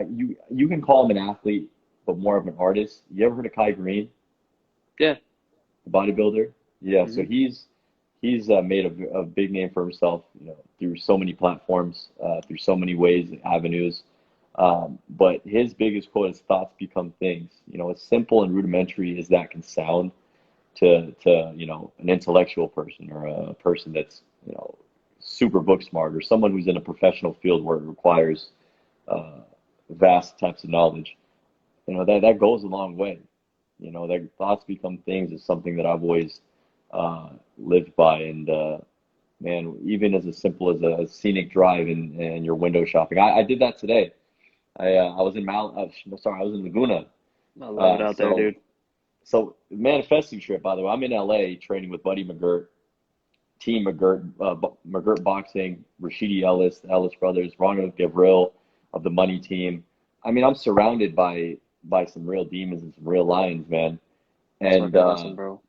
you can call him an athlete, but more of an artist. You ever heard of Kai Green? Yeah. bodybuilder. Yeah, so Hmm. he's made a big name for himself, through so many platforms, through so many ways, avenues. But his biggest quote is thoughts become things. As simple and rudimentary as that can sound to an intellectual person or a person that's super book smart or someone who's in a professional field where it requires uh, vast types of knowledge. That goes a long way. That thoughts become things is something that I've always lived by. And man, even as simple as a scenic drive and your window shopping, I did that today. I was in I was in Laguna. I love it out there, So dude. manifesting trip, by the way. I'm in LA training with Buddy McGirt, Team McGirt, McGirt Boxing, Rashidi Ellis, the Ellis brothers, Ronald Gavril of the Money Team. I mean, I'm surrounded by some real demons and some real lions, man. That's And fucking awesome, bro.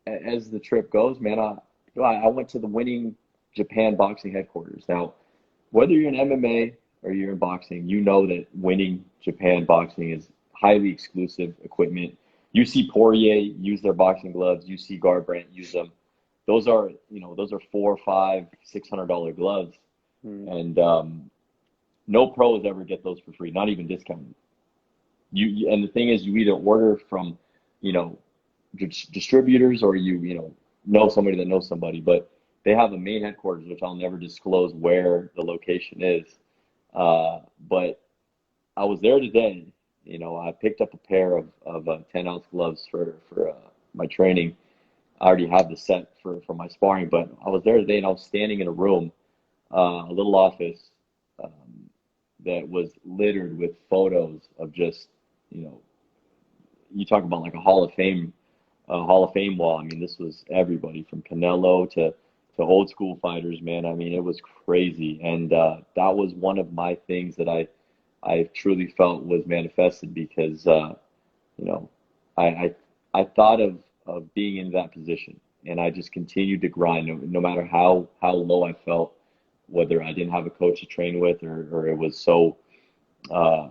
as the trip goes, man, I went to the winning Japan boxing headquarters. Now, whether you're in MMA or you're in boxing, you know that winning Japan boxing is highly exclusive equipment. You see Poirier use their boxing gloves. You see Garbrandt use them. Those are four, five, $600 gloves, Mm. and no pros ever get those for free, not even discounted. And the thing is, you either order from, you know, distributors or you know somebody that knows somebody, but they have a main headquarters, which I'll never disclose where the location is. But I was there today. I picked up a pair of 10-ounce gloves for my training. I already have the set for my sparring, but I was there today and I was standing in a room, a little office, um, that was littered with photos of just, you know, you talk about like a Hall of Fame wall. I mean, this was everybody from Canelo to old school fighters, man. I mean, it was crazy, and that was one of my things that I truly felt was manifested because you know I, I thought of being in that position, and I just continued to grind no matter how low I felt, whether I didn't have a coach to train with or it was so uh,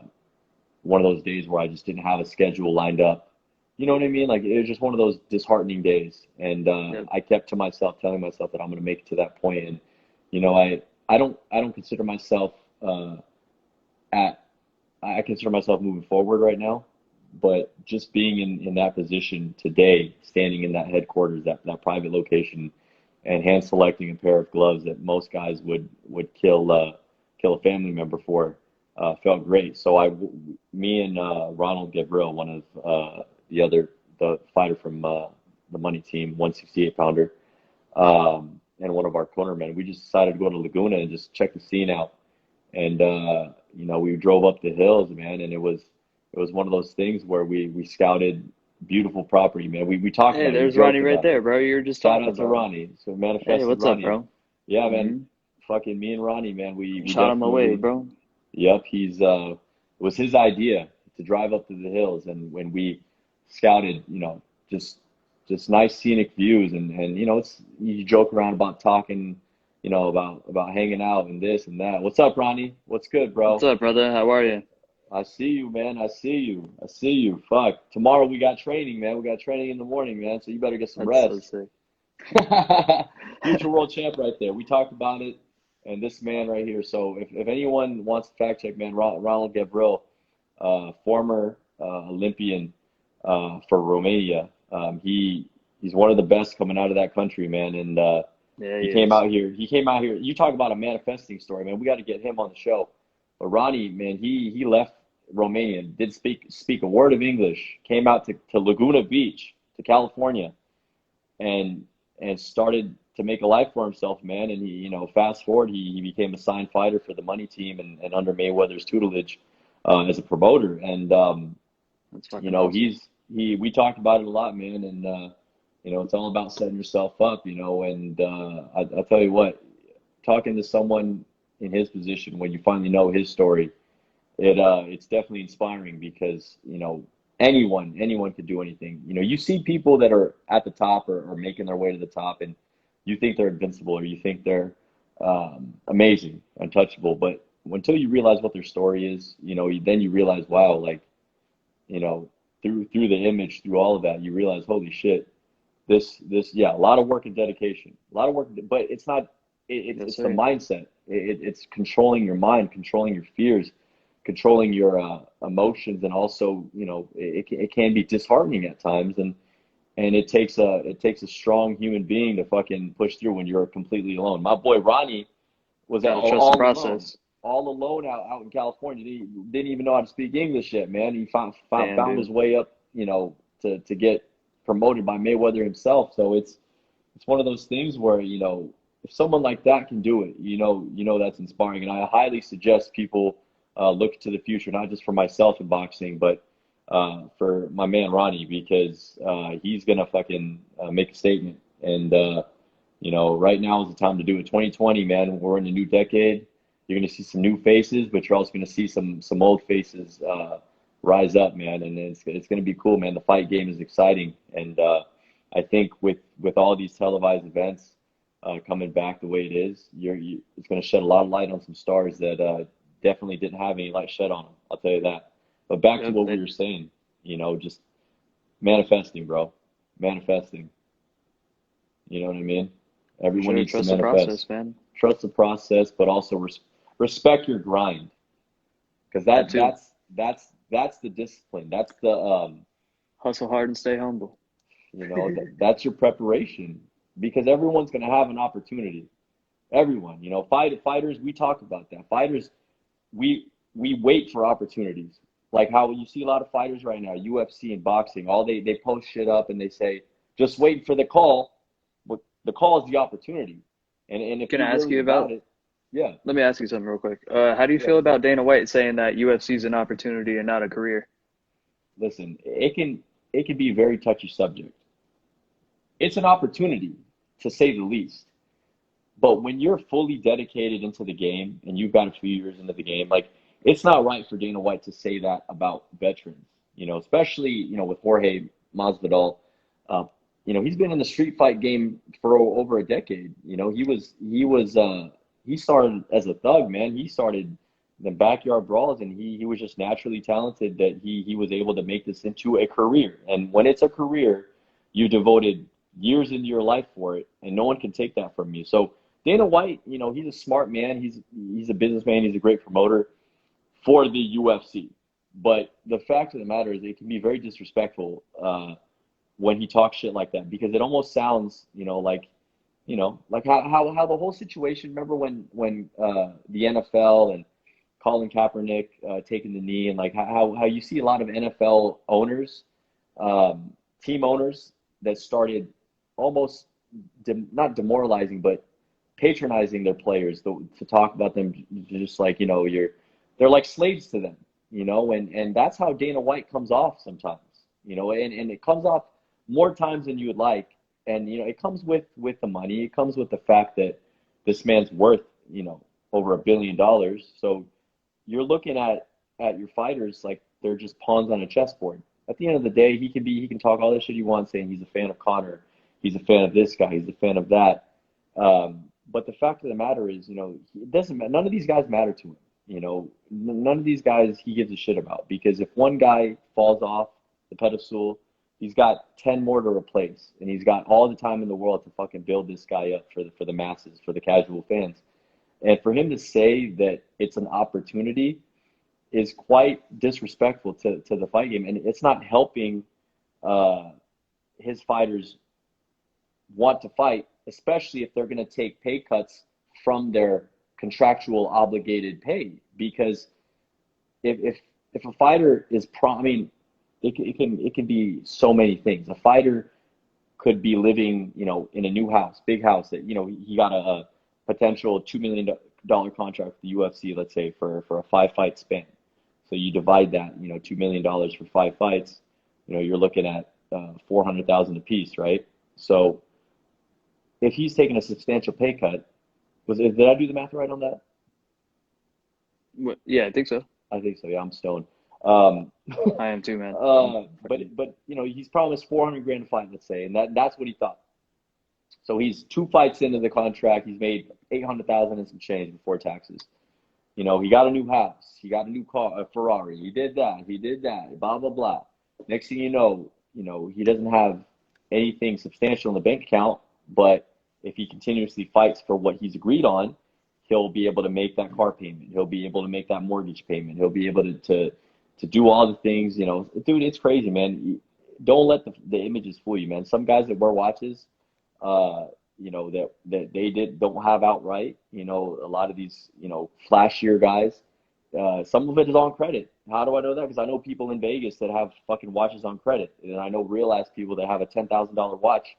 one of those days where I just didn't have a schedule lined up. You know what I mean? Like it was just one of those disheartening days, and Yep. I kept to myself, telling myself that I'm going to make it to that point. And I don't consider myself at I consider myself moving forward right now, but just being in that position today, standing in that headquarters, that private location, and hand selecting a pair of gloves that most guys would kill a family member for, felt great. So me and Ronald Gavril, one of the fighter from the Money Team, 168 pounder, and one of our cornermen, we just decided to go to Laguna and just check the scene out. And we drove up the hills, man, and it was one of those things where we scouted beautiful property, man. We talked Hey, about it, we there's Ronnie joked right about it. there, bro. You were just Shout talking out to about him. Ronnie. So Hey, manifested what's up, Ronnie. bro? Yeah, man. Hmm. Fucking me and Ronnie, man. We Shot him away, definitely. bro. Yep. It was his idea to drive up to the hills, and when we scouted, just just nice scenic views, and it's you joke around about talking, about hanging out and this and that. What's up, Ronnie? What's good, What's bro? up, brother? How are you? I see you, man. I see you. I see you. Fuck. Tomorrow we got training, man. We got training in the morning, man. So you better get some That's so rest. sick. Future world champ right there. We talked about it, and this man right here. So if anyone wants to fact check, man, Ronald Gavril, former Olympian for Romania. He's one of the best coming out of that country, man. And Yeah, he he came is. out here. He came out here. You talk about a manifesting story, man. We got to get him on the show. But Ronnie, man, he left Romania, did speak a word of English, came out to Laguna Beach, to California, and started to make a life for himself, man. And fast forward, he became a signed fighter for the Money Team and under Mayweather's tutelage as a promoter. And That's fucking awesome. we talked about it a lot, man. And it's all about setting yourself up, And I'll tell you what, talking to someone in his position when you finally know his story, it's definitely inspiring because anyone could do anything. You see people that are at the top or making their way to the top, and you think they're invincible or you think they're amazing, untouchable. But until you realize what their story is, then you realize, wow, like you know through the image, through all of that, you realize, holy shit, yeah, a lot of work and dedication, a lot of work, but it's not. It's the mindset. It's controlling your mind, controlling your fears, controlling your emotions, and also, it can be disheartening at times, and it takes a strong human being to fucking push through when you're completely alone. My boy Ronnie was all alone out in California. He didn't even know how to speak English yet, man. He found his way up, to get promoted by Mayweather himself. So it's one of those things where, if someone like that can do it, that's inspiring. And I highly suggest people look to the future, not just for myself in boxing, but for my man Ronnie, because he's gonna fucking make a statement. And right now is the time to do it. 2020, man, we're in a new decade. You're gonna see some new faces, but you're also gonna see some old faces rise up, man. And it's gonna be cool, man. The fight game is exciting, and I think with all these televised events coming back the way it is, it's gonna shed a lot of light on some stars that definitely didn't have any light shed on them. I'll tell you that. But back to what we were saying, just manifesting, bro. Manifesting. You know what I mean? Everyone needs to manifest. Trust the process, man. Trust the process, but also respect your grind. Because that's the discipline. That's the hustle hard and stay humble. That's your preparation. Because everyone's gonna have an opportunity. Everyone, fighters, we talk about that. Fighters, we wait for opportunities. Like how you see a lot of fighters right now, UFC and boxing, they post shit up and they say, just wait for the call. But the call is the opportunity. And if Can I ask you about it? Yeah. Let me ask you something real quick. How do you feel about Dana White saying that UFC is an opportunity and not a career? Listen, it can be a very touchy subject. It's an opportunity, to say the least. But when you're fully dedicated into the game and you've got a few years into the game, like, it's not right for Dana White to say that about veterans, especially, with Jorge Masvidal. He's been in the street fight game for over a decade. He started as a thug, man. He started the backyard brawls, and he was just naturally talented that he was able to make this into a career. And when it's a career, you devoted years into your life for it, and no one can take that from you. So Dana White, he's a smart man. He's a businessman. He's a great promoter for the UFC. But the fact of the matter is, it can be very disrespectful when he talks shit like that, because it almost sounds, like how the whole situation. Remember when the NFL and Colin Kaepernick taking the knee, and like how you see a lot of NFL owners, team owners that started almost not demoralizing, but patronizing their players to talk about them, just like, they're like slaves to them, and that's how Dana White comes off sometimes, and it comes off more times than you would like. And, it comes with the money. It comes with the fact that this man's worth, over $1 billion. So you're looking at your fighters like they're just pawns on a chessboard. At the end of the day, he can talk all this shit he wants, saying he's a fan of Conor, he's a fan of this guy, he's a fan of that. But the fact of the matter is, it doesn't matter. None of these guys matter to him. None of these guys he gives a shit about, because if one guy falls off the pedestal, he's got 10 more to replace, and he's got all the time in the world to fucking build this guy up for the masses, for the casual fans. And for him to say that it's an opportunity is quite disrespectful to the fight game, and it's not helping his fighters want to fight, especially if they're going to take pay cuts from their contractual obligated pay. Because if a fighter is it can be so many things. A fighter could be living, in a new house, big house that, he got a potential $2 million contract with the UFC, let's say, for a 5-fight span. So you divide that, $2 million for 5 fights, you're looking at $400,000 a piece, right? So if he's taking a substantial pay cut, did I do the math right on that? Yeah, I think so. I think so. Yeah, I'm stoned. I am too, man. But he's promised $400,000 a fight, let's say, and that's what he thought. So he's 2 fights into the contract. He's made $800,000 and some change before taxes. He got a new house. He got a new car, a Ferrari. He did that. Blah blah blah. Next thing you know, he doesn't have anything substantial in the bank account, but if he continuously fights for what he's agreed on, he'll be able to make that car payment. He'll be able to make that mortgage payment. He'll be able to do all the things, you know. Dude, it's crazy, man. Don't let the images fool you, man. Some guys that wear watches, you know, that they don't have outright, you know, a lot of these, you know, flashier guys, some of it is on credit. How do I know that? Because I know people in Vegas that have fucking watches on credit. And I know real ass people that have a $10,000 watch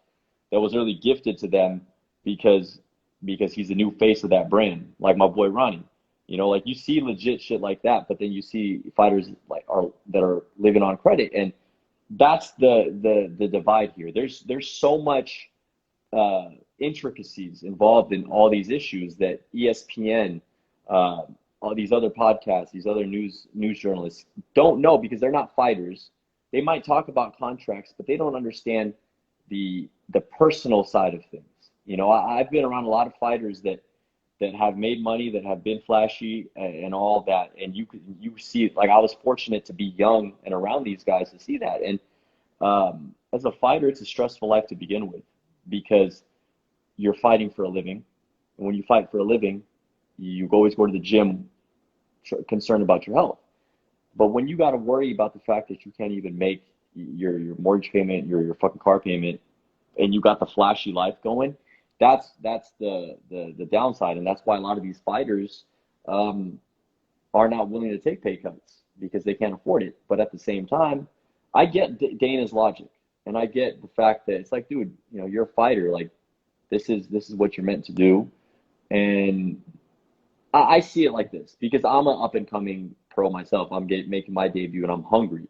that was really gifted to them because he's the new face of that brand, like my boy Ronnie. You know, like you see legit shit like that, but then you see fighters that are living on credit, and that's the divide here. There's so much intricacies involved in all these issues that ESPN, all these other podcasts, these other news journalists don't know because they're not fighters. They might talk about contracts, but they don't understand the personal side of things. You know, I've been around a lot of fighters that have made money, that have been flashy and all that, and you see, like, I was fortunate to be young and around these guys to see that. And as a fighter, it's a stressful life to begin with because you're fighting for a living, and when you fight for a living, you always go to the gym concerned about your health. But when you got to worry about the fact that you can't even make your mortgage payment, your fucking car payment, and you got the flashy life going, that's the downside. And that's why a lot of these fighters are not willing to take pay cuts because they can't afford it. But at the same time, I get Dana's logic, and I get the fact that it's like, dude, you know, you're a fighter. Like, this is what you're meant to do. And I see it like this because I'm an up-and-coming pro myself. I'm making my debut, and I'm hungry.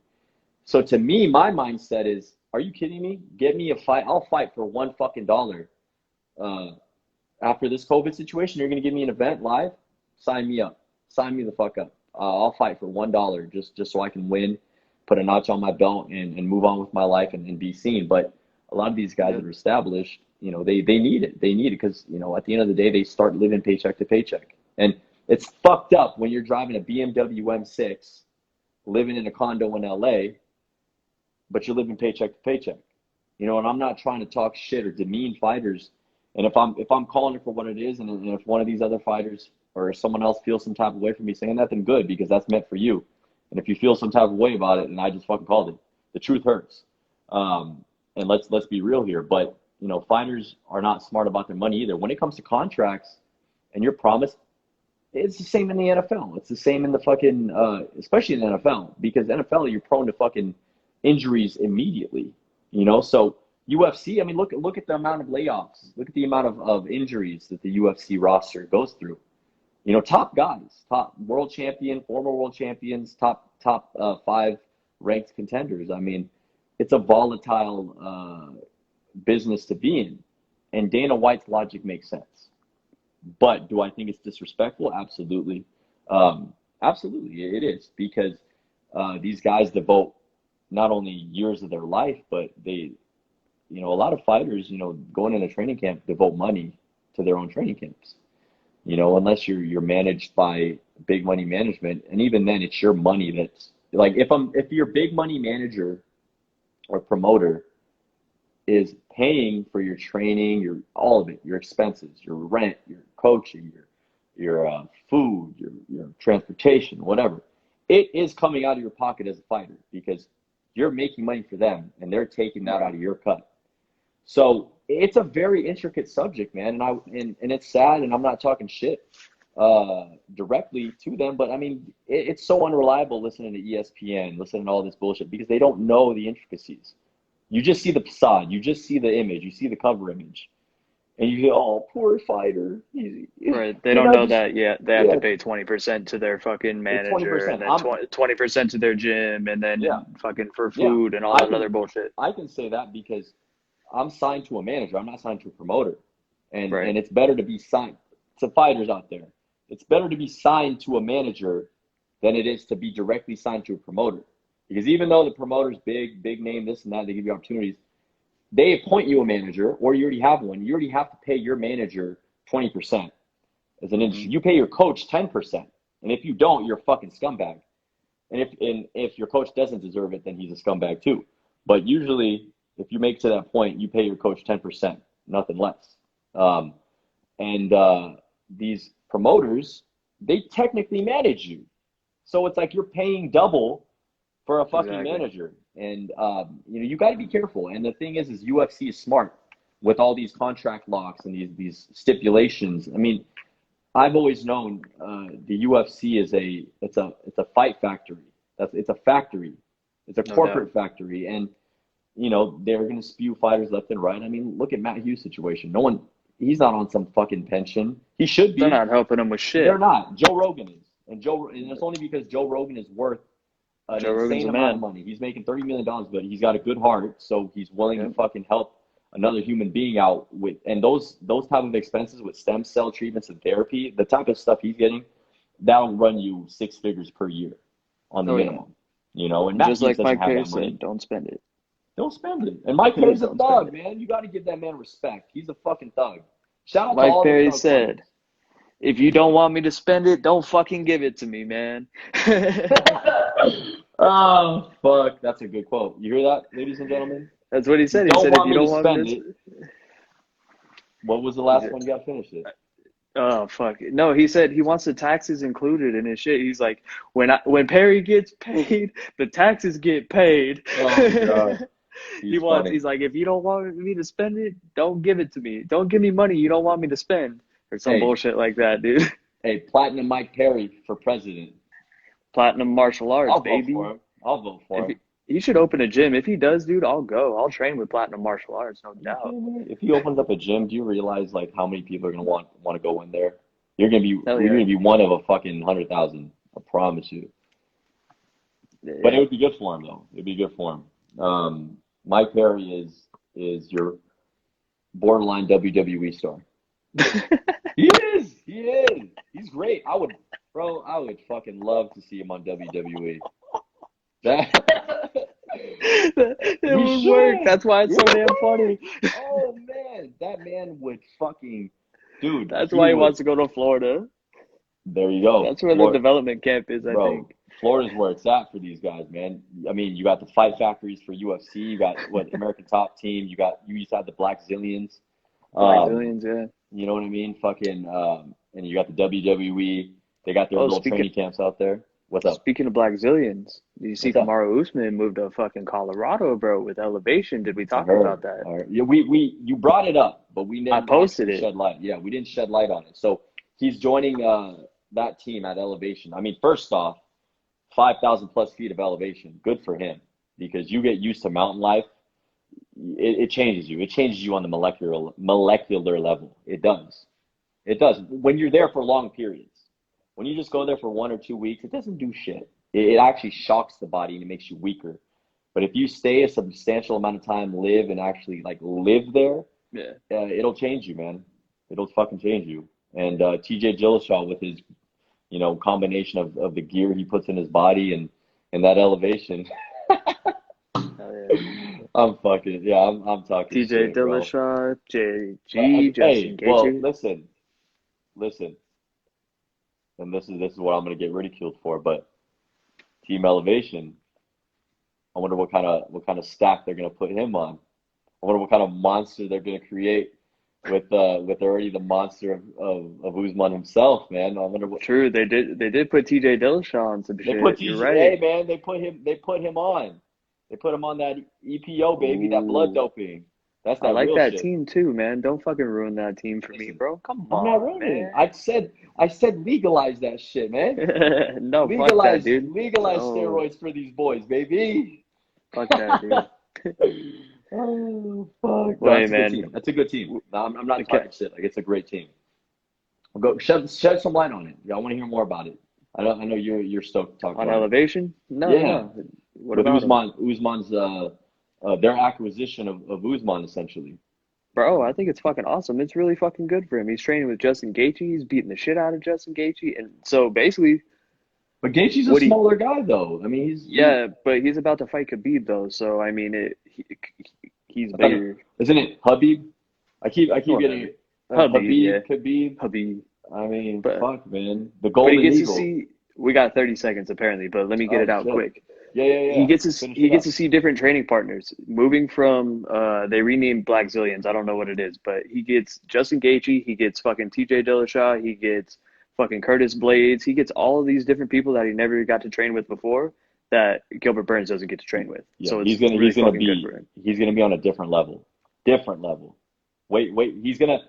So to me, my mindset is, are you kidding me? Get me a fight. I'll fight for $1 fucking dollar. After this COVID situation, you're going to give me an event live? Sign me up. Sign me the fuck up. I'll fight for $1 just so I can win, put a notch on my belt, and move on with my life and be seen. But a lot of these guys that are established, you know, they need it. They need it because, you know, at the end of the day, they start living paycheck to paycheck. And it's fucked up when you're driving a BMW M6, living in a condo in LA, but you're living paycheck to paycheck. You know, and I'm not trying to talk shit or demean fighters. And if I'm calling it for what it is, and if one of these other fighters or someone else feels some type of way for me saying that, then good, because that's meant for you. And if you feel some type of way about it, and I just fucking called it, the truth hurts. And let's be real here. But, you know, fighters are not smart about their money either. When it comes to contracts and you're promised, it's the same in the NFL. It's the same in the fucking, especially in the NFL, because NFL, you're prone to fucking injuries immediately, you know? So UFC, I mean, look at the amount of layoffs. Look at the amount of injuries that the UFC roster goes through. You know, top guys, top world champion, former world champions, top 5 ranked contenders. I mean, it's a volatile business to be in. And Dana White's logic makes sense. But do I think it's disrespectful? Absolutely. Absolutely, it is. Because these guys devote not only years of their life, but they, you know, a lot of fighters, you know, going into training camp, devote money to their own training camps. You know, unless you're managed by big money management, and even then, it's your money that's like, if your big money manager or promoter is paying for your training, your all of it, your expenses, your rent, your coaching, your food, your transportation, whatever, it is coming out of your pocket as a fighter because you're making money for them and they're taking that out of your cut. So it's a very intricate subject, man, and it's sad, and I'm not talking shit directly to them, but I mean, it's so unreliable listening to ESPN, listening to all this bullshit, because they don't know the intricacies. You just see the facade, you just see the image, you see the cover image, and you go, "Oh, poor fighter." Right. They don't know that yet. They have to pay 20% to their fucking manager, and then 20% to their gym, and then fucking for food and all that other bullshit. I can say that because I'm signed to a manager. I'm not signed to a promoter. And it's better to be signed to fighters out there. It's better to be signed to a manager than it is to be directly signed to a promoter. Because even though the promoter's big name, this and that, they give you opportunities, they appoint you a manager, or you already have one. You already have to pay your manager 20% as an industry. You pay your coach 10%. And if you don't, you're a fucking scumbag. And if your coach doesn't deserve it, then he's a scumbag too. But usually, if you make to that point, you pay your coach 10%, nothing less. And these promoters, they technically manage you. So it's like you're paying double for a fucking manager. And, you got to be careful. And the thing is UFC is smart with all these contract locks and these stipulations. I mean, I've always known the UFC is it's a fight factory. It's a factory. It's a corporate factory. And, they're going to spew fighters left and right. I mean, look at Matt Hughes' situation. He's not on some fucking pension. He should be. They're not helping him with shit. They're not. Joe Rogan is. And it's only because Joe Rogan is worth an insane amount of money. He's making $30 million, but he's got a good heart, so he's willing to fucking help another human being out with. And those type of expenses with stem cell treatments and therapy, the type of stuff he's getting, that'll run you 6 figures per year on the minimum. And just like Mike Perry said, don't spend it. Don't spend it. And Mike Perry's a thug, man. You got to give that man respect. He's a fucking thug. Shout out Mike to all Perry the said, if you don't want me to spend it, don't fucking give it to me, man. Oh, fuck. That's a good quote. You hear that, ladies and gentlemen? That's what he said. He said, if you don't want me to spend it. What was the last one? You got to finish it. Oh, fuck. No, he said he wants the taxes included in his shit. He's like, when Perry gets paid, the taxes get paid. Oh, God. He's like, if you don't want me to spend it, don't give it to me. Don't give me money you don't want me to spend. Or some bullshit like that, dude. Hey, Platinum Mike Perry for president. Platinum martial arts, baby. I'll vote for him. He should open a gym. If he does, dude, I'll go. I'll train with Platinum martial arts, no doubt. If he opens up a gym, do you realize like how many people are gonna want to go in there? You're gonna be one of a fucking 100,000. I promise you. Yeah. But it would be good for him though. It'd be good for him. Mike Perry is your borderline WWE star. He is. He's great. I would fucking love to see him on WWE. It would work. That's why it's so damn funny. Oh man, that man would fucking, dude. That's why he wants to go to Florida. There you go. That's where the development camp is, I think. Florida's where it's at for these guys, man. I mean, you got the fight factories for UFC. You got American Top Team. You used to have the Black Zillions. Yeah. You know what I mean? Fucking, and you got the WWE. They got their little training camps out there. What's up? Speaking of Black Zillions, do you see Kamaru Usman moved to fucking Colorado, bro, with Elevation? Did we talk about that? Yeah, you brought it up, but we never posted it. Shed light. Yeah, we didn't shed light on it. So he's joining that team at Elevation. I mean, first off, 5,000 plus feet of elevation. Good for him, because you get used to mountain life. It changes you. It changes you on the molecular level. It does. When you're there for long periods. When you just go there for 1 or 2 weeks, it doesn't do shit. It actually shocks the body and it makes you weaker. But if you stay a substantial amount of time, live there, it'll change you, man. It'll fucking change you. And TJ Dillashaw with his, combination of the gear he puts in his body and that elevation. I'm talking. TJ shit, Dillashaw, JG, Justin Gaethje. Well, listen. And this is what I'm going to get ridiculed for, but Team Elevation, I wonder what kind of stack they're going to put him on. I wonder what kind of monster they're going to create with already the monster of Usman himself, man. I wonder what. True, they did put TJ Dillashaw on some shit. They put TJ, right. Hey, man, they put him on. They put him on that EPO, baby, that blood doping. That's that. I like real that shit. team too, man. Don't fucking ruin that team for me, bro. Come on, I'm not ruining it. I said legalize that shit, man. No, legalize, fuck that, dude. Legalize steroids for these boys, baby. Fuck that, dude. Oh, fuck. Well, hey, man. That's a good team. No, I'm not talking shit. Like, it's a great team. Go shed some light on it. Yeah, I want to hear more about it. I know you're stoked to talk about Elevation? No, yeah. No. What With about Usman's their acquisition of Usman, essentially. Bro, I think it's fucking awesome. It's really fucking good for him. He's training with Justin Gaethje. He's beating the shit out of Justin Gaethje, and so basically. But Gaethje's a smaller guy, though. I mean, but he's about to fight Khabib, though. So I mean, he's bigger. Isn't it Habib? I keep getting it. Habib, Khabib. Habib. I mean, but, fuck, man. The Golden Eagle. we got 30 seconds apparently, but let me get it out quick. Yeah. He gets to see different training partners. Moving from they renamed Black Zillions. I don't know what it is, but he gets Justin Gaethje, he gets fucking TJ Dillashaw, he gets fucking Curtis Blades, he gets all of these different people that he never got to train with before that Gilbert Burns doesn't get to train with. Yeah, so he's gonna be on a different level. Wait, he's gonna